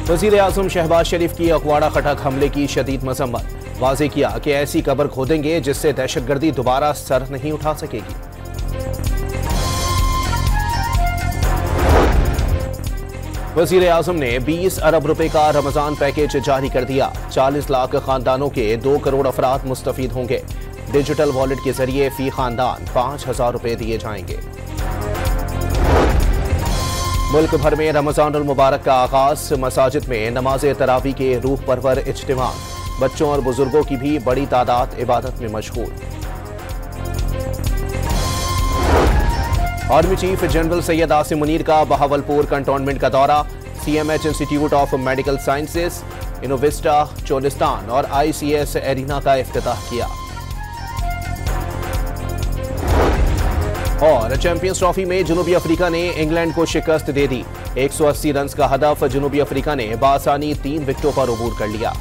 वजीर आजम शहबाज शरीफ की अगवाड़ा खटक हमले की शदीद मजम्मत, वाज़ेह किया कि ऐसी कब्र खोदेंगे जिससे दहशतगर्दी दोबारा सर नहीं उठा सकेगी। वजीर आजम ने 20 अरब रुपए का रमजान पैकेज जारी कर दिया। 40 लाख खानदानों के 2 करोड़ अफराद मुस्तफीद होंगे। डिजिटल वॉलेट के जरिए फी खानदान 5,000 रुपए दिए जाएंगे। मुल्क भर में रमजानुल मुबारक का आगाज, मसाजिद में नमाज तरावी के रूह परवर इज्तिमा। बच्चों और बुजुर्गों की भी बड़ी तादाद इबादत में मशगूल। Army chief general Syed Asim Munir का बहावलपुर कंटोनमेंट का दौरा। CMH institute of medical sciences, Innovista Cholistan और ICS एरिना का इफ्तिताह किया। और चैंपियंस ट्रॉफी में जनूबी अफ्रीका ने इंग्लैंड को शिकस्त दे दी। 180 रन का हदफ जनूबी अफ्रीका ने बासानी 3 विकेटों पर अबूर कर लिया।